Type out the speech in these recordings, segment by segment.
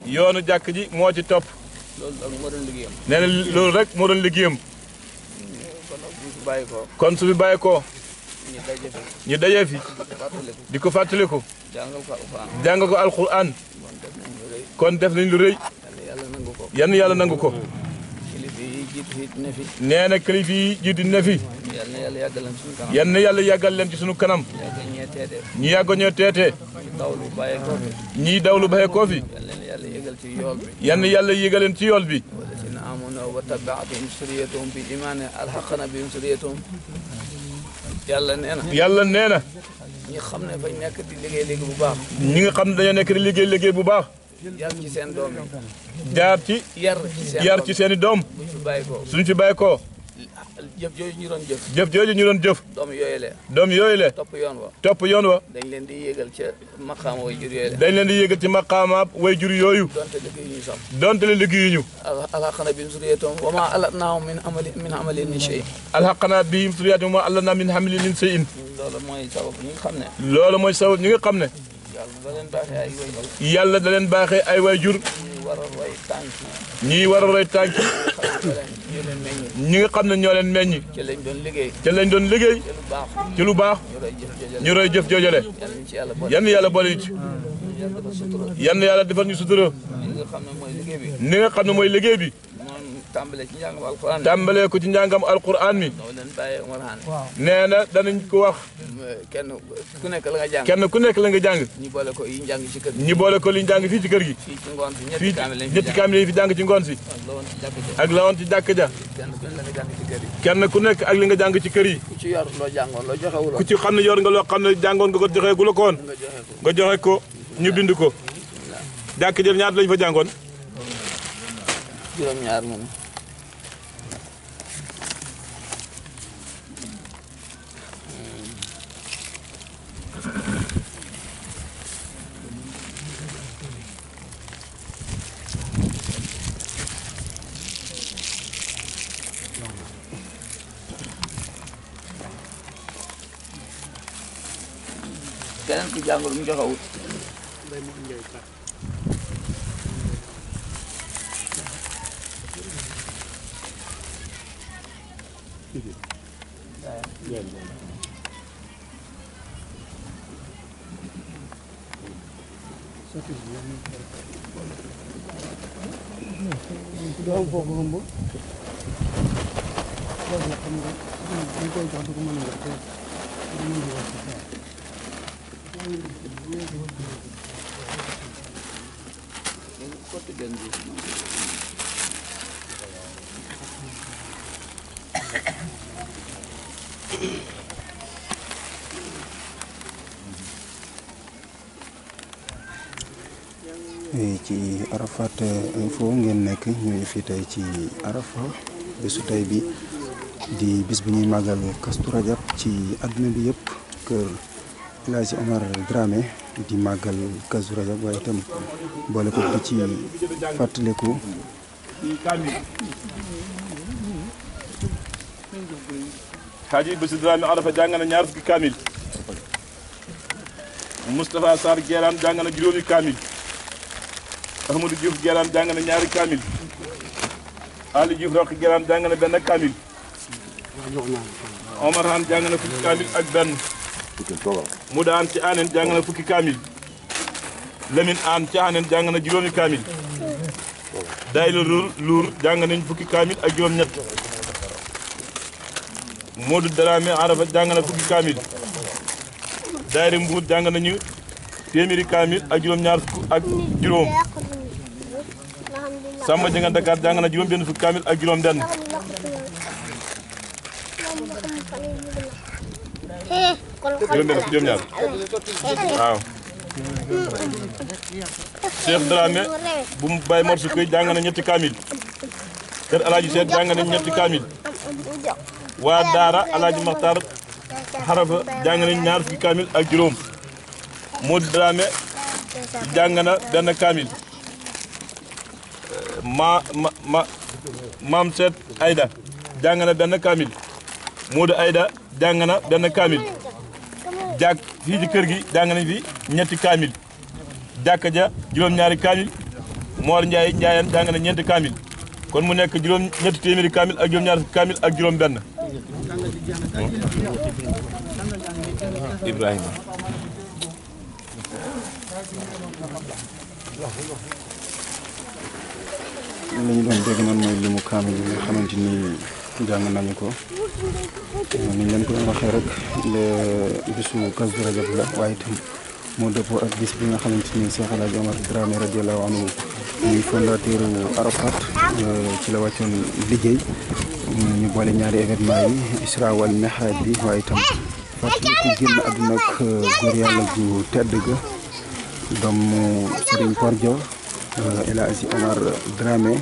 yoonu jàkk ji moo ci topp. loolu ak moo doon liggéeyam. nee na loolu rek moo doon liggéeyam. kon nag bu fi bàyyi ko. kon su fi bàyyi ko. ñu daje fi. ñu daje fi. di ko fàttaliku. jàngal ko alxuraan. jàngal ko alxuraan. kon def nañ lu rëy. yàlla nangu ko. yan yàlla nangu ko. kilifa yi jiitu fi ne fi. nee na kilifa yi jiitu ne fi. yal na yàlla yàggal leen ci sunu kanam. yan na yàlla yàggal leen ci sunu kanam. yàggal ñee teete. ñu yàgg ñoo teete. ñu dawlu bàyyi ko fi. ñii dawlu baxee koo fi. yal na yàlla yëgal ci yool bi. yan yàlla yégal leen ci yool bi. والذين آمنوا واتبعتهم ذريتهم بالإيمان ألحقنا بهم ذريتهم yàlla nee na. yàlla nee na. ñi xam ne fañ nekk di liggéey liggéey bu baax. ñi nga xam ne dañoo nekk di liggéey bu baax. yar ci seen doom yi. jaar ci. yar ci seen i doom. buñ fi bàyyi ko. suñ fi bàyyi ko. jëf jooju ñu doon jëf. jëf jooju ñu doon jëf. doom yooyu la. doom yooyu la. topp yoon wa. topp yoon wa. dañ leen di yéegal ca maqaama way jur yooyu la. dañ leen di yéegal ci maqaamaab way jur yooyu. donte liggéey ñu sax. donte le liggéeyuñu. alhaqna bihim zurriyatahum wa ma alatnahum min amalihim min shay. alhaqna bihim zurriyatahum wa ma alatnahum min amalihim min shay'in. loolu mooy sabab ñi nga xam ne. loolu mooy sabab ñi nga xam ne. yàlla da leen baaxee ay way jur. yàlla da leen baaxee ay way jur. ñii war a roy tànk. ñii war a roy tànk. ñi nga xam ne ñoo leen meññ. ci lañ doon liggéey. ca lañ doon liggéey. ci lu baax. ñu roy jëf joojale. yan yàlla boole ci. yan yàlla defal ñu sutura. ni nga xam ne mooy liggéey bi. ni nga xam ne mooy liggéey bi. moom tàmbalee ci njàngam alquran. tàmbalee ko ci njàngam alquran mi. doo leen bàyyee Omar Hane. nee na danañ ko wax. kenn ku nekk la nga jàng. kenn ku nekk la nga jàng. ñu boole ko yi njàng ci kër gi. ñu boole ko li ñu jàng fii ci kër gi. fii ci ngoon si fii ñetti kaamil lañ fi jàng ci ngoon si. ak la woon ci jàkk ja. kenn ku nekk ak li nga jàng ci kër yi. ku ci yor loo jàngoon loo joxewul ku ci xam ne yor nga loo xam ne jàngoon nga ko joxee gu la ko woon. nga joxe ko ñu bind ko. jàkk ja ñaata lañ fa jàngoon. juróom-ñaar moom. keneen ku jàngul mu joxewul. ci Arafat info ngeen nekk ñuy fi tey ci Arafa bésu tey bi di bis bu ñuy màggal Kazu Rajab ci àdduna bi yëpp kër El Hadji Omar Dramé di màggal Kazu Rajab waaye itam boole ko di ci fàttaliku Hadji Bassirou Dramé Arafa jàng na ñaar fukki kaamil. Moustapha Sarr Guérane jàng na juróomi kaamil. Ahmadou Diouf Guérane jàng na ñaari kaamil. Ali Diouf Roqi Guérane jàng na benn kaamil. Omar Hane jàng na fukki kaamil ak benn. Mouda Hane ci Anen jàng na fukki kaamil. Lamine Hane ci Anen jàng na juróomi kaamil. Dayla Lour jàng nañ fukki kaamil ak juróom-ñett. Modou Dramé Arafa jàng na fukki kaamil. Daayira Mbuur jàng nañu téeméeri kaamil ak juróom-ñaar fukk ak juróom. Samba Janga Dakar jàng na juróom benn fukki kaamil ak juróom benn. juróom benn fukki juróom-ñaar waaw. Cheikh Dramé bu mu bàyyi morsu koy jàng na ñetti kaamil. Kër Alaaji Seet jàng nañ ñetti kaamil. waa Daara Alaaji Maxtar Xarafa jàng nañ ñaar fukki kaamil ak juróom. Modou Dramé jàng na benn kaamil. Maam Seet Ayda jàng na benn kaamil. Modou Ayda jàng na benn kaamil. jàkk fii ci kër gi jàng nañ fi ñetti kaamil. jàkka ja juróom-ñaari kaamil. Mor Ndiaye Ndiayeen jàng na ñeenti kaamil kon mu nekk ñetti téeméeri kaamil ak juróom-ñaar kaamil ak juróom-benn. Ibrahima. li ñu doon dégg noonu mooy limu kaamil yi nga xamante ni jàng nañu ko ni ñu leen ko doon waxee rek bisu Kazu Rajab la waaye itam moo dëppoo ak bis bi nga xamante ni Cheikh El Hadj Omar Dramé radiyallahu anhu muy fondateur Arafat ci la wàccoon liggéey ñu boole ñaari événement yi Isra wal Mi'raj bi waaye itam fàttali ku génn àdduna ak góor yàlla gu tedd ga doomu Serigne Pordio El Hadj Omar Dramé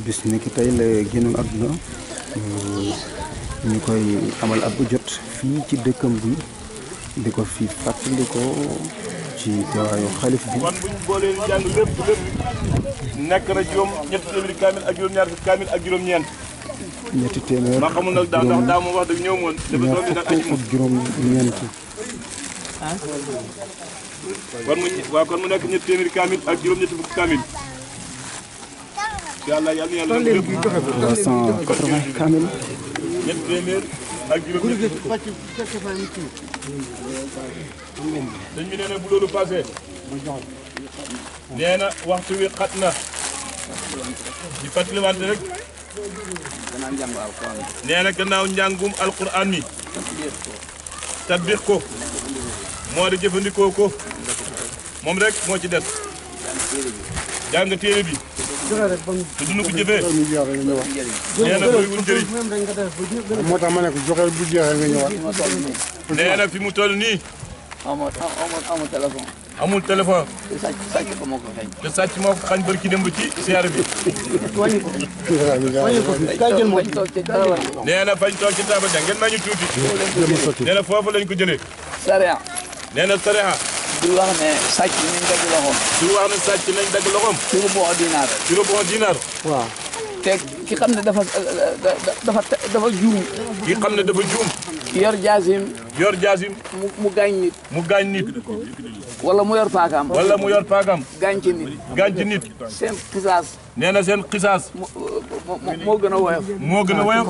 bis ni ki tey la génnoon àdduna ñu koy amal at bu jot fii ci dëkkam bi di ko fi fàttali ko ci teewaayu xalif bi. kon buñ boolee jàng lépp nekk na ñetti téeméeri kaamil ak juróom-ñaar kaamil ak juróom-ñeent. ñetti téeméer ma xamul nag daa moom wax dëgg ñëw moon dafa doon nag ak juróom-ñeent. kon mu nekk ñetti téeméeri kaamil ak juróom-ñetti fukki kaamil. yàlla yàlla lépp 380 kaamil. ñetti téeméer ak juróom-ñetti dañ mi nee na bu loolu passé nee na waxtu wi xat na di fàttaliwante rek nee na gannaaw njàngum alquran mi tatbiq ko moo di jëfandikoo ko moom rek moo ci des jàng téere bi te duñu ko jëfee nee na bëriwul njëriñ moo tax ma ne ko joxeel bu jeexee nga ñëwaat. nee na fi mu toll nii amul téléphone. amul téléphone te sàcc ko moo ko xañ. te sàcc moo ko xañ barki démb ci siyaare bi nee na fañ toog ci taabal ja ngeen ma ñu tuuti nee na foofu lañ ko jëlee sariya nee na sariya du wax ne sàcc nañ dagg loxoom. du wax ne sàcc nañ dagg loxoom ci rubu dinaar. ci rubu dinaar waaw. te ki xam ne dafa juum. ki xam ne dafa juum yor jaasim. yor jaasim mu gaañ nit. mu gaañ nit wala mu yor paakaam. wala mu yor paagam gaañ ci nit. gaañ ci nit seen xisaas. nee na seen xisaas moo gën a woyof. moo gën a woyof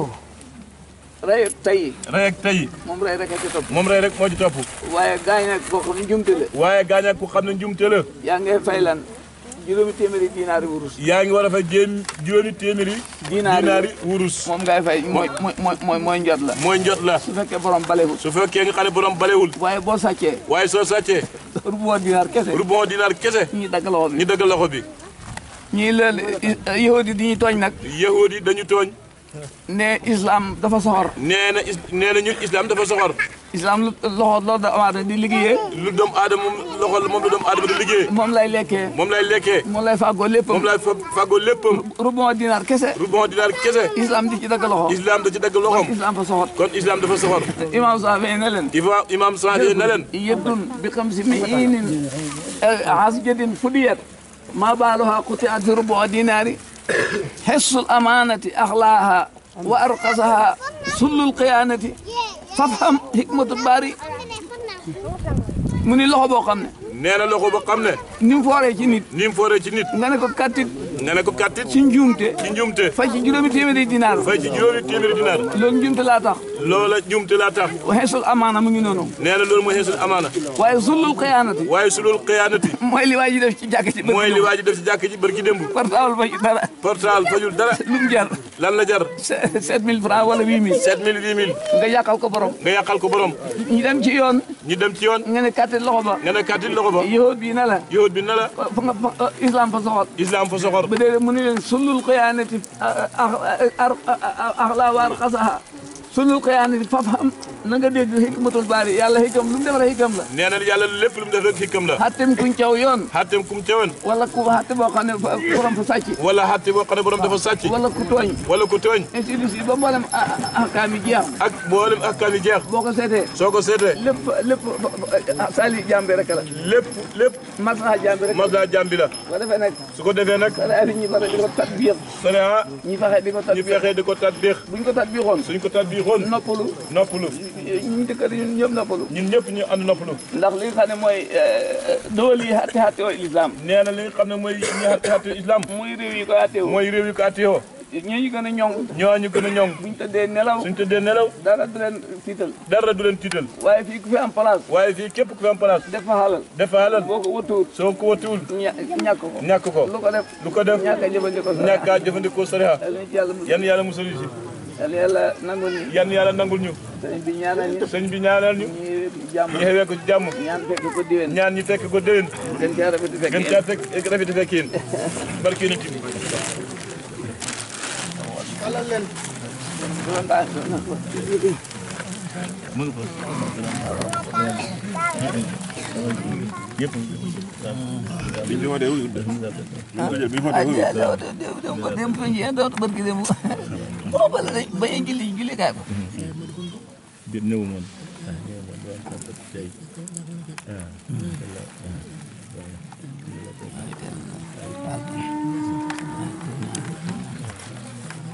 rey tey. rey ak tey moom rey rek a ci topp. moom rey rek moo ci topp waaye gaañ nag koo xam ne njumte la. waaye gaañ ak ku xam ne njumte la yaa ngay fay lan juróomi téeméeri dinaari wurus. yaa ngi war a fay juróomi téeméeri dinaari wurus moom ngay fay mooy njot la. mooy njot la su fekkee borom balewul. su fekkee nga xam ne borom balewul waaye boo sàccee. waaye soo sàccee rubu dinaar kese. rubu dinaar kese ñi dagg loxo bi. ñu dagg loxo bi ñii loolu yahudi di ñu tooñ nag. yahudi dañu tooñ ne islam dafa soxor. nee na ñun islam dafa soxor islam loxo loolu da amaat di liggéeyee. lu doomu aadama loxo moom la doomu aadama di liggéey moom lay lekkee. moom lay lekkee moom lay fàggoo léppam. moom lay fàggoo léppam rubu dinaar kese. rubu dinaar kese islam di ci dagg loxo. islam da ci dagg loxom islam fa soxor. kon islam dafa soxor imam Saafi ne leen. imam Saafi ne leen yëddun bi xam si miinin asjadin fudiyat ma baaluha qutiat fi rubu dinaari xessul amaanati axlaaha wa arqasaha sullul qiyaanati fafham hikmatu baari mu ni loxo boo xam ne. nee na loxo boo xam ne ni mu fooree ci nit. ni mu fooree ci nit nga ne ko kattit. nga ne ko kattit ci njuumte. ci njuumte fay ci juróomi téeméeri dinaar. fay ci juróomi téeméeri dinaar loolu njuumte laa tax. loola njuumte laa tax xeesul amaana mu ngi noonu. nee na loolu mooy xeesul amaana waaye sullul qiyaanati. waaye sulul qiyaanati mooy li waa ji def ci jàkk ci bërki mooy li waa ji def ci jàkk ji barki démb portable fa dara. portable fajul dara lu mu jar. lan la jar 7000 francs wala 8000. 7000 8000 nga yàqal ko borom. nga yàqal ko borom ñu dem ci yoon. ñu dem ci yoon nga ne kattit loxo ba. nga ne kattit loxo ba yahud bi na la. yahud bi na la islam fa soxor. islam fa soxor ba dee mu ne leen sullul qiyaanati axlaa wa arqasaha sullul qiyaanati fafham na nga dégg hikmatul baari yàlla hikam lu mu def rek hikam la. nee na yàlla lépp lu mu def rek hikam la xattem kuñ caw yoon. xattem kum cawoon wala ku xatte boo xam ne borom fa sàcc. wala xatte boo xam ne borom dafa sàcc wala ku tooñ. wala ku tooñ institut ba mboolem ahkaam yi jeex. ak mboolem ahkaam yi jeex boo ko seetee. soo ko seetee lépp sali jàmbi rek la. lépp maslaha jàmbi rek. maslaha jàmbi la boo defee nag. su ko defee nag sariya ñi fexe di ko tatbiix. sariya ñi fexe di ko tatbiix. ñu fexe di ko tatbiix buñ ko tatbiixoon. suñ ko tatbiixoon noppalu. ñu dëkkat ñun ñëpp noppalu ñun ñëpp ñu ànd noppalu ndax li nga xam ne mooy dool yi xatti o islam nee na li nga xam ne mooy ñu xatti islam muy réew yi ko attewoo mooy réew yi ko attewoo ñooñu gën a ñoŋ ñooñu gën a ñoŋ buñ tëddee nelaw suñ tëddee nelaw dara du leen tiital dara du leen tiital waaye fii ku fi am place waaye fii képp ku fi am place def fa xalal def fa halal boo ko wëttuwul soo ko wëttuwul ñàkk ko ñàkk ko lu ko def ñàkk a jëfandikoo sa ñàkk a jëfandikoo sariya yàlla yan yàlla musal ñu si yàlla nangul ñu yan yàlla nangul ñu sëñ bi ñaanal ñu sëñ bi ñaanal ñu jàmm ñu xewee ko ci jàmm ñaan fekk ko déwén ñaan ñu fekk ko déwén gën caa rafet fekk gën caa fekk rafet fekk yéen barke nit bi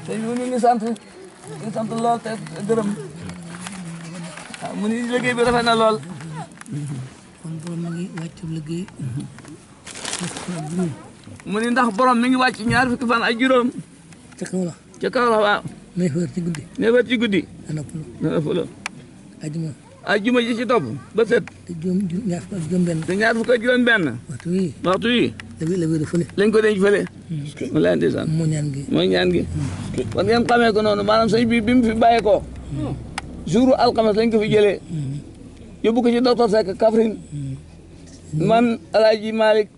te ñu ngi sant lool te gërëm waaw mu ni liggéey bi rafet na lool kon borom mi ngi wàcc liggéey mu ni ndax borom mi ngi wàcc ñaar fukki fan ak juróom ca kaw la ca kaw la waaw 9 heures ci guddi 9 heures ci guddi dana pulo dana fulo ajuma ajuma ji ci topp ba set te ñaar fukk ak juróom benn te ñaar fukk ak juróom benn waxtu wi waxtu yi la wéeru fële lañ ko denc fële wala ndeysaan moo ñaan gi mooy ñaan gi kon ngeen xamee ko noonu maanaam sëñ bi mu fi bàyyee ko jour alxames lañ ko fi jëlee yóbbu ko ci docteur Seck Kaffrine man alaaji Malick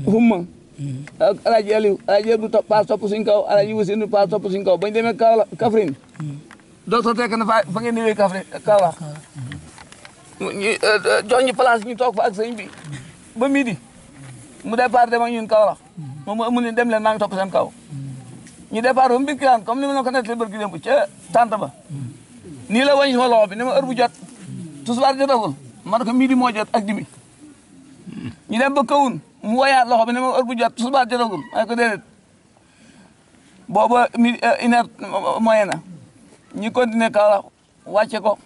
Humma ak alaaji Aliou alaaji Abdou paas topp suñ kaw alaaji Wasinu paas topp suñ kaw bañ demee Kaffrine docteur Seck na fa ngeen ñëwee Kaffrine Kaolack ñu jox ñu place ñu toog fa ak sëñ bi ba midi mu départ dem ak ñun Kaolack moom mu ne dem leen maa ngi topp seen kaw ñu départ ba mbir kilaan comme ni ma la ko nettali barki démb ca tànt ba nii la wañ sama loxo bi ne ma heure bu jot tisbaar jotagul ma ne ko midi moo jot ak dimi ñu dem ba kawun mu wayaat loxo bi ne ma heure bu jot tisbaar jotagul ma ne ko déedéet booba mi une heure moyen na ñu continuer Kaolack wàcce ko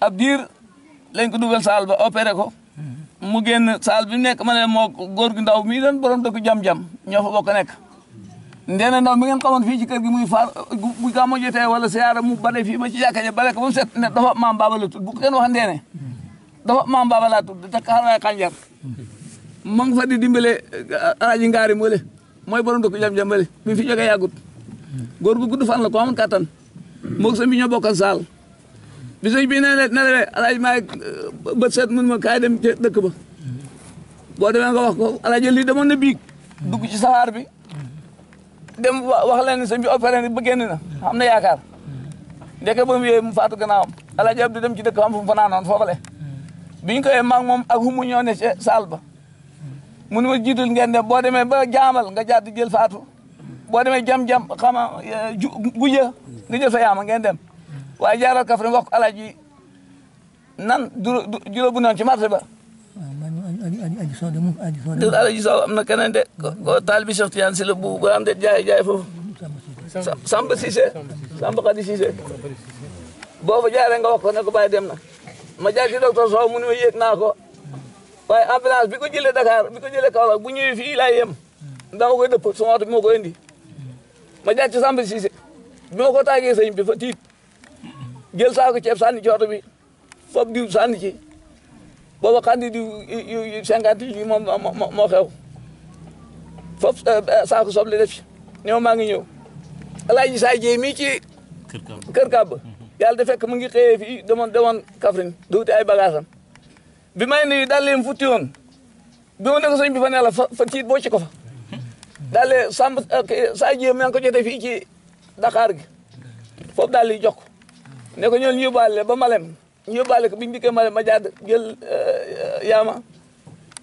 ab diir lañ ko dugal saal ba opéré ko mu génn saal bi nekk ma ne moo góor gu ndaw mii doon borom dëkk jam-jam ñoo fa bokk nekk ndeena ndaw mi ngeen xamoon fii ci kër gi muy faar bu gàmmu jotee wala siyaara mu bale fii ba ci jàkka ja bale ko ba mu set ne dafa maam baaba la tudd bu ko kenn wax ndeene dafa maam baaba laa tudd te xarwaay xànjar ma ngi fa di dimbale alaaji ngaari moole mooy borom dëkk jam-jam bale bi fi jógee yàggut góor gu gudd fan la ko amul kattan moog sëñ bi ñoo bokkal saal bi sëñ bi ne le alaaji maa bët set mun ma kaay dem ca dëkk ba boo demee nga wax ko alaaji lii demoon na biig dugg ci saxaar bi dem wax leen ne sëñ bi opéré ba génn na am na yaakaar ndeke ba mu yee mu faatu gannaawam alaaji Abdu dem ci dëkk am fu mu fanaanoon foofale bi ñu koy maag moom ak humu ñoo ne ca saal ba mu ne ma jiitul ngeen dem boo demee ba jaamal nga jàdd jël faatu boo demee jam-jam xama guja nga jël fa yaama ngeen dem waaye jaaral Kaffrine wax ko alaaji nan juróom bu noon ci marché ba aji soo de moom aji soo de alaaji Sow am na keneen de ko taal bi Cheikh Tidiane si la bu am de jaay foofu Samba Cissé Samba Khady Cissé boo fa jaaree nga wax ko ne ko bàyyi dem na ma jaar ci docteur Sow mu ne ma yéeg naa ko waaye ambulance bi ko jëlee Dakar bi ko jëlee Kaolack bu ñëwee fii laay yem dama koy dëpp sama oto bi moo ko indi ma jaar ci Samba Cissé bi ma ko tàggee sëñ bi fa tiit jël saako ceeb sànni ci oto bi foofu diw sànni ci booba xandi diw yu 50 yi moo xew foofu saako soble def ci ne maa ngi ñëw alaaji saa jee mii ci kër kàbb yàlla da fekk mu ngi xëyee fii demoon Kaffrine duuti ay bagaasam bi may nuyu daal leen futti woon bi ma ne ko sëñ bi fa ne la fa tiit boo ci ko fa daal leen sàmb saa jee maa ngi ko jotee fii ci Dakar gi foofu daal di jox ko ne ko ñoon ñu yóbbaale ba Malem ñu yóbbaale ko bi ñu dikkee Malem ma jàdd jël yaama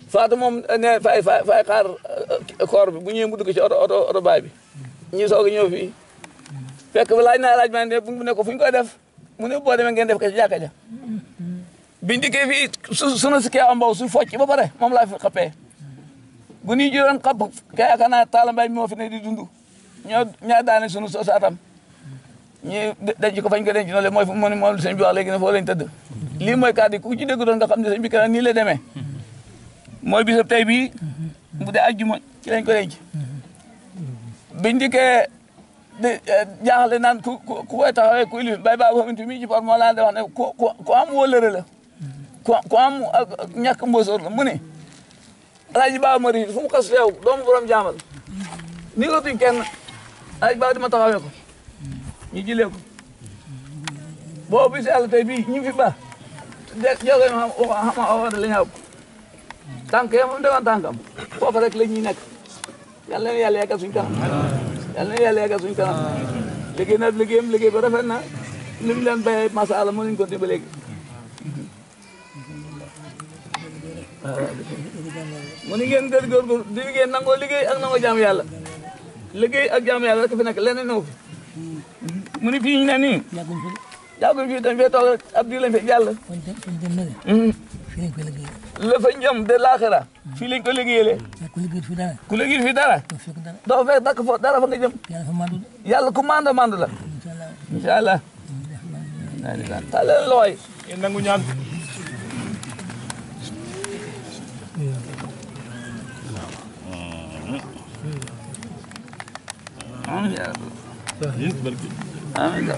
Fatou moom ne fay xaar koor bi bu ñëwee mu dugg ci oto baay bi ñu soog a ñëw fii fekk ba laaj naa laaj ma ne bu ne ko fu ñu koy def mu ne boo demee ngeen def ko ci jàkka ja biñ dikkee fii sunu si kee am mbaw su focc ba pare moom laa fi xappee bu ñuy juróon xapp kay yaakaar naa Talla Mbaye moo fi ne di dund ñoo daane sunu sosaatam ñi denc ko fañ ko denc noonu mooy fu mu ne moom sëñ bi wax léegi ne foo lañ tëdd lii mooy kàddu yi ku ci dégg doon nga xam ne sëñ bi kanam nii la demee mooy bisab tey bii bu dee ajjuma ci lañ ko denc biñ dikkee di jaaxle naan ku koy taxawee ku ilif bay baa xamante mi ci par moo laan de wax ne ku am wóllëre la ku am ñàkk mbóosóor la mu ne alaaji baa mari fu mu xas feew doomu borom jaamal ni ko tuñ kenn alaaji baa dima taxawee ko ñu jilee ko boobu bis yàlla tey bii ñu fi ba joge xama awada la ñaaw tànk ya moom demoon tànkam foofu rek la ñuy nekk yàlla na yàlla yeggal suñ kanam yàlla na yàlla yeggal suñ kanam liggéey na liggéey ba rafet na li mu leen béyee masa àlla mënuñ ko ba léegi mu ni ngeen góorgóorlu di ngeen nangoo liggéey ak nangoo jaamu yàlla liggéey ak jaamu yàlla rek fi nekk leneen ñëw fi mu ni fii ñu ne nii yàgguñ fii dañ fee toog ab di lañ fi jàll la fa jëm de laaxira fii lañ ko liggéeyee ku liggéey fi dara doo fekk dakk fo dara fa nga jëm yàlla ku manda la incha allah taleen looy ngeen nangu ñaan amiin yaa rabbi amiin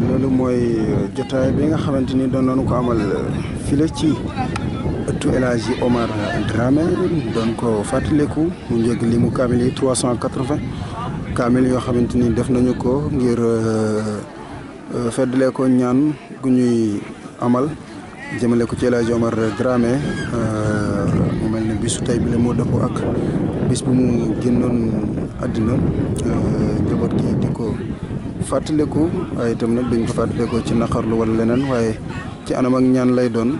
loolu mooy jotaay bi nga xamante ni doon nañu ko amal file ci ëttu El Hadji Omar Dramé doon ko fàttaliku mu njëg li mu kaamil yi 380 kaamil yoo xamante ni def nañu ko ngir feddale ko ñaan gu ñuy amal jëmale ko ci El Hadji Omar Dramé mu mel ne bisu tey bi la moo dëppoo ak bis bu mu génnoon àddina njaboot gi di ko fàttaliku waaye itam nag duñ ko fàttalikoo ci naqarlu wala leneen waaye ci anam ak ñaan lay doon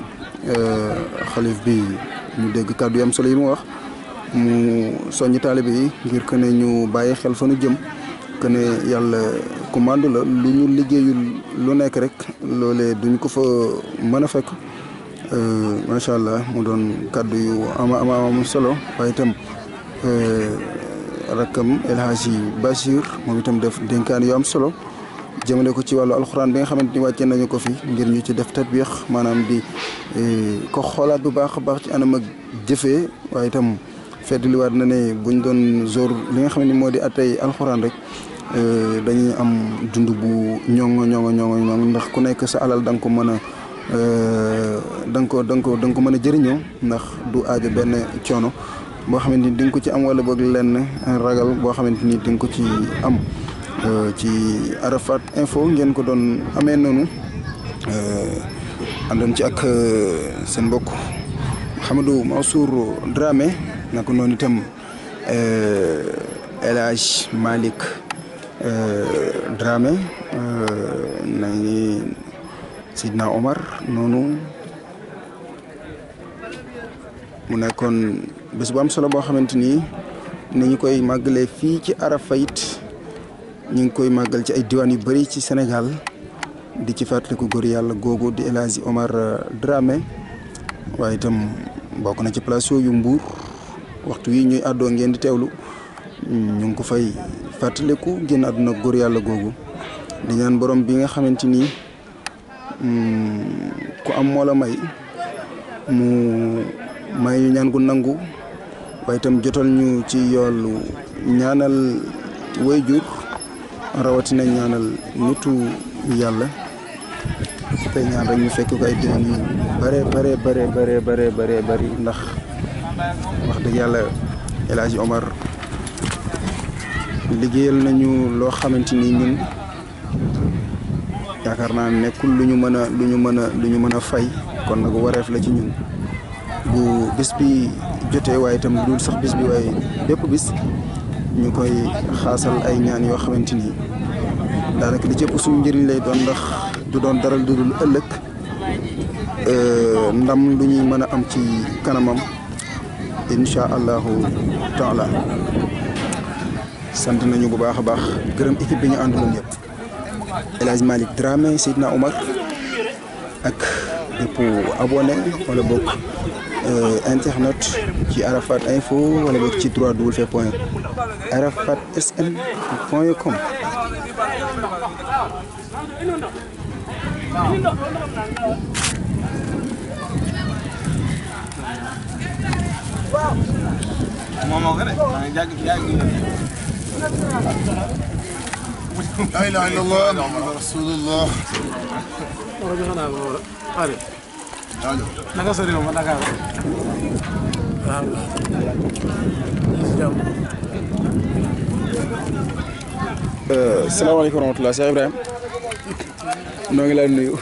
xalif bi ñu dégg kàddu yi am solo yi mu wax mu soññi taalibe yi ngir que ne ñu bàyyi xel fa nu jëm que ne yàlla ku màndu la lu ñu liggéeyul lu nekk rek loolee duñ ko fa mën a fekk macha allah mu doon kàddu yu am solo waaye itam rakkam El Hadji Bachir moom itam def dénkaan yu am solo jëmale ko ci wàllu alxuraan bi nga xamante ni wàcce nañu ko fi ngir ñu ci def tatbiix maanaam di ko xoolaat bu baax a baax ci anam ak jëfee waaye itam feddliwaat na ne buñ doon zor li nga xam ne moo di atay alxuraan rek dañuy am dund bu ñoŋ ndax ku nekk sa alal da nga ko mën a da nga ko mën a jëriñoo ndax du aajo benn coono boo xamante ni di nga ko ci am wala boog lenn ragal boo xamante ni di nga ko ci am ci Arafat Info ngeen ko doon amee noonu àndoon ci ak seen mbokk Mouhamadou Mansour Dramé naka noonu itam El Hadj Malick Dramé na ngi Sidna Omar noonu mu nekkoon bés bu am solo boo xamante ni ñu koy màggalee fii ci Arafa it ñu ngi koy màggal ci ay diwaan yu bëri ci Sénégal di ci fàttaliku góor yàlla googu di El Hadji Omar Dramé waaye itam bokk na ci place yu Mbuur waxtu wi ñuy àddoo ngeen di teewlu ñu ngi ko fay fàttaliku génn àdduna góor yàlla googu di ñaan borom bi nga xamante ni ku am moo la may mu may ñu ñaan gu nangu waaye itam jotal ñu ci yoolu ñaanal wayjur rawatina ñaanal nitu yàlla tey ñaan rek ñu fekk ko ay déwén yu bare ndax wax dëgg yàlla El Hadji Omar liggéeyal nañu loo xamante ni ñun yaakaar naa nekkul lu ñu mën a fay kon nag wareef la ci ñun bu bis bi jotee waaye itam lu dul sax bis bi waaye bépp bis ñu koy xaasal ay ñaan yoo xamante ni daanaka li ci ëpp suñu njëriñ lay doon ndax du doon dara lu dul ëllëg ndam lu ñuy mën a am ci kanamam incha allahu taala sant nañu bu baax a baax gërëm équipe bi ñu àndaloon yëpp El Hadji Malick Dramé Seydina Omar ak bépp abonné wala bokk internet ci Arafat Info wala bokk ci www.arafatsm.com. moom moo ko de maa ngi jàgg La ilaha illallah Muhammadu Rasulullah. Naka sa réew ma Dakar. salaamaaleykum wa rahmatulah Cheikh Ibrahima noo ngi lay nuyu.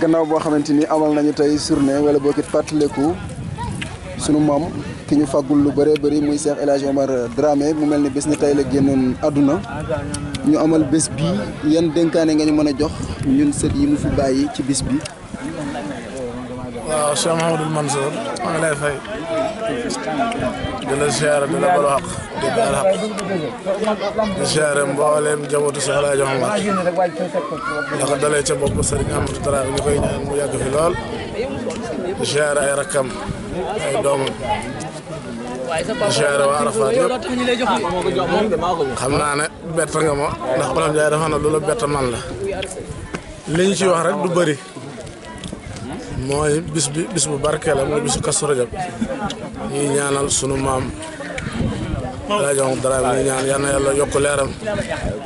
gannaaw boo xamante ni amal nañu tey journée wala boo kit fàttaliku sunu maam ki ñu fàggul lu bëree bëri muy Cheikh El Hadj Omar Dramé mu mel ni bés ni tey la génnoon àdduna ñu amal bés bi yan dénkaane nga ñu mën a jox ñun sët yi mu fi bàyyi ci bés bi. waaw Cheikh Mouhamadoul Mansour maa ngi lay fay di la ziyaare di la balu xaq di baal xaq di ziyaare mbooleem njabootu Cheikh El Hadj Omar la ko dalee ca bopp Serigne Amadou Dramé ñu koy ñaan mu yàgg fi lool di ziyaare ay rakkam ay doomam di ziyaare waa Arafat yëpp xam naa ne bett nga ma ndax Olof Njaay dafa ne lu la bett man la li ñu ci wax rek du bëri mooy bis bu barkeel la muy bisu Kazu Rajab ñuy ñaanal sunu maam El Hadj Omar Dramé ñuy ñaan yal na yàlla yokk leeram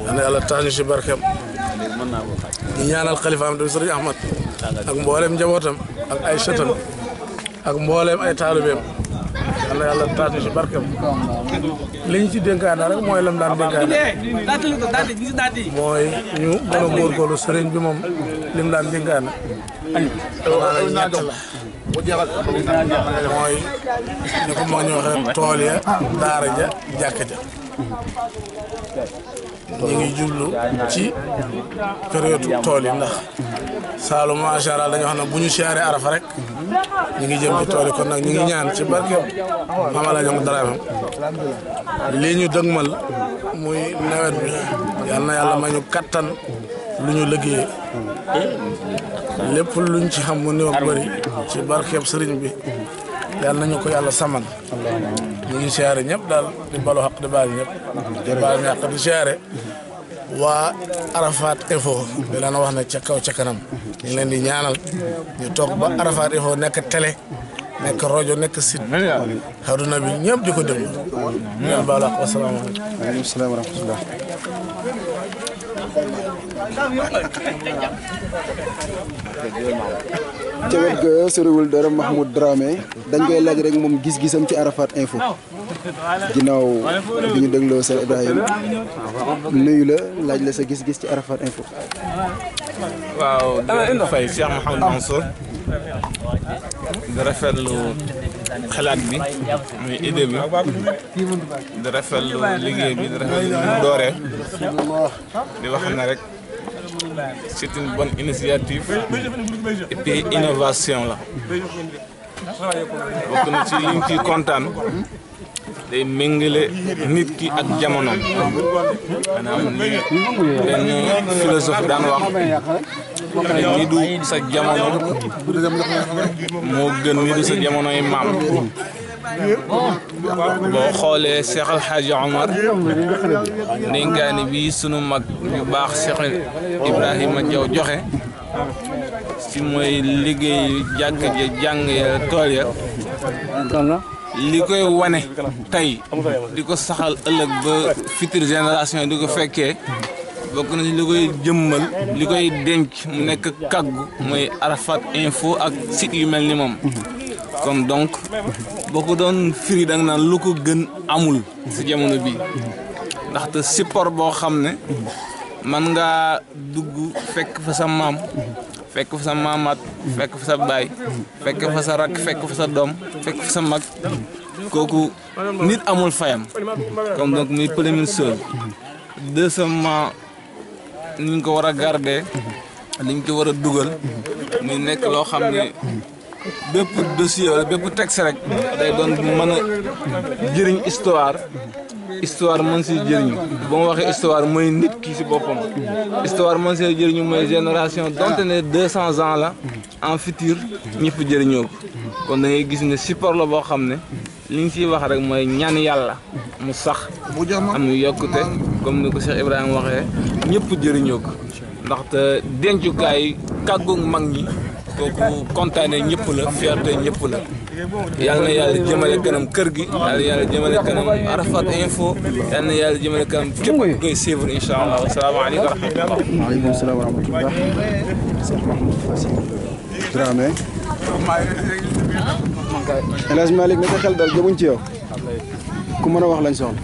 yal na yàlla tax ñu si barkeem ñu ñaanal xalifaam tamit Sëriñ Ahmad ak mbooleem njabootam ak ay sëtam ak mbooleem ay taalibeem yal na yàlla tax ñu si barkeem li ñu ci dénkaane rek mooy lam daan dénkaane mooy ñu gën a góorgóorlu sëriñ bi moom lim daan dénkaane ñett la mooy ñu ko mag ñu waxee tool ya daara ja jàkka ja ñu ngi jublu ci période tool yi ndax Saalum macha Allah dañoo xam ne bu ñu siyaaree Arafa rek ñu ngi jëm ci tool yi kon nag ñu ngi ñaan ci barkeem Maam El Hadj Omar Dramé lii ñu dëgmal muy nawet bi yal na yàlla ma ñu kattan lu ñu liggéeyee lépp luñ ci xam mu néew ak bëri ci barkeem sëriñ bi yàlla nañu ko yàlla samal ñu ngi siyaare ñëpp daal di balu xaq di baal ñëpp di baal ñàq di siyaare waa Arafat Info di leen wax ne ca kaw ca kanam ñu ngi leen di ñaanal ñu toog ba Arafat Info nekk télé nekk rajo nekk site àdduna bi ñëpp di ko déglu leen baal xaq wasalaamaaleykum. waaleykum salaam wa rahmatulah. ca wet ga soriwul dara Mahmoud Dramé dañ koy laaj rek moom gis-gisam ci Arafat Info ginnaaw bi ñu dégloo Cheikh Ibrahima nuyu la laaj la sa gis-gis ci Arafat Info. waaw di fay Cheikh Mouhamadou Mansour di rafetlu xalaat bi muy idée bi di rafetlu liggéey bi di rafetlu mu dooree di wax na rek c'est une bonne initiative et puis innovation la bokk na ci liñ ciy kontaan day méngale nit ki ak jamono maanaam li benn philosophe daan wax ni du sa jamono moo gën ni du sa jamono yi maam boo xoolee Cheikh El Hadj Omar ndénkaani bi sunu mag yu baax Cheikh Ibrahima Diaw joxe ci mooy liggéey jàkk ja jàng ya tool ya li koy wane tey di ko saxal ëllëg ba future génération di ko fekkee bokk na ci li koy jëmmal li koy denc mu nekk kàggu mooy Arafat Info ak site yu mel ni moom kon donc boo ko doon firi da nga naan lu ko gën amul si jamono bi ndaxte support boo xam ne man ngaa dugg fekk fa sa maam fekk fa sa maamaat fekk fa sa baay fekk fa sa rakk fekk fa sa doom fekk fa sa mag kooku nit amul fayam comme donc muy première chose deuxièmement ni ñu ko war a garder li ñu ko war a dugal muy nekk loo xam ne bépp dossier wala bépp texte rek day doon mën a jëriñ histoire mën si jëriñu ba ma waxee histoire mooy nit ki si boppam histoire mën si jëriñu mooy génération donte ne 200 ans la en futur ñëpp jëriñoo ko kon da ngay gis ne support la boo xam ne li ñu siy wax rek mooy ñaan yàlla mu sax am yokkute comme ni ko Cheikh Ibrahima waxee ñëpp jëriñoo ko ndaxte dencukaay kàggu mag ñi kooku kontaane ñëpp la fierté ñëpp la yal na yàlla jëmale kanam kër gi yal na yàlla jëmale kanam Arafat Info yal na yàlla jëmale kanam képp ku koy suivre incha allah asalaamaaleykum wa rahmatullah. waaleykum salaam wa rahmatullah. Cheikh Mahmoud Fassi Dramé. El Hadj Malick naka xel dal jëmuñ ci yow ku mën a wax lañ soxla.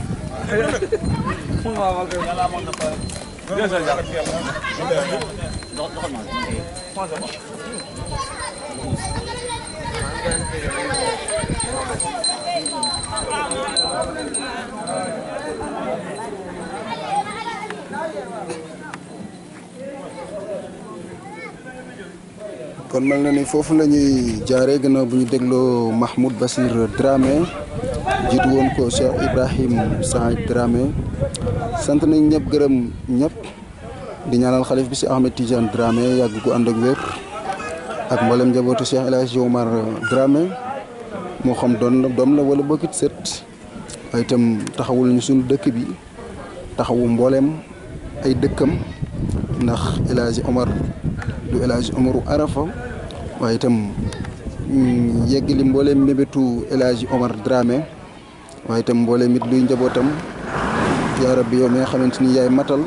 kon mel na ni foofu la ñuy jaaree gannaaw bu ñu dégloo Mahmoud Bassir Dramé jiitu woon ko Cheikh Ibrahim Saïd Dramé sant nañ ñëpp gërëm ñëpp di ñaanal xalif bi si Ahmed Tidiane Dramé yàgg ko ànd ak wér ak mboolem njabootu Cheikh El Hadji Omar Dramé moo xam doom la wala bokkit sët waaye itam taxawul ñu suñu dëkk bi taxawu mbooleem ay dëkkam ndax El Hadji Omar du El Hadji Omaru Arafa waaye itam yeggali mbooleem mébétu El Hadji Omar Dramé waaye itam mbooleem it luy njabootam yaa rabbi yow mi nga xamante ni yaay matal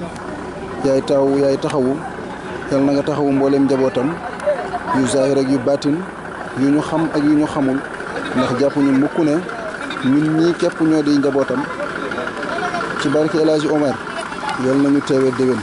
yaay taxawu yal na nga taxawu mbooleem njabootam yu zaahir ak yu baatin yu ñu xam ak yu ñu xamul ndax jàpp ñu mukk ne ñun ñii képp ñoo di njabootam ci barke El Hadji Omar yal nañu teewee déwén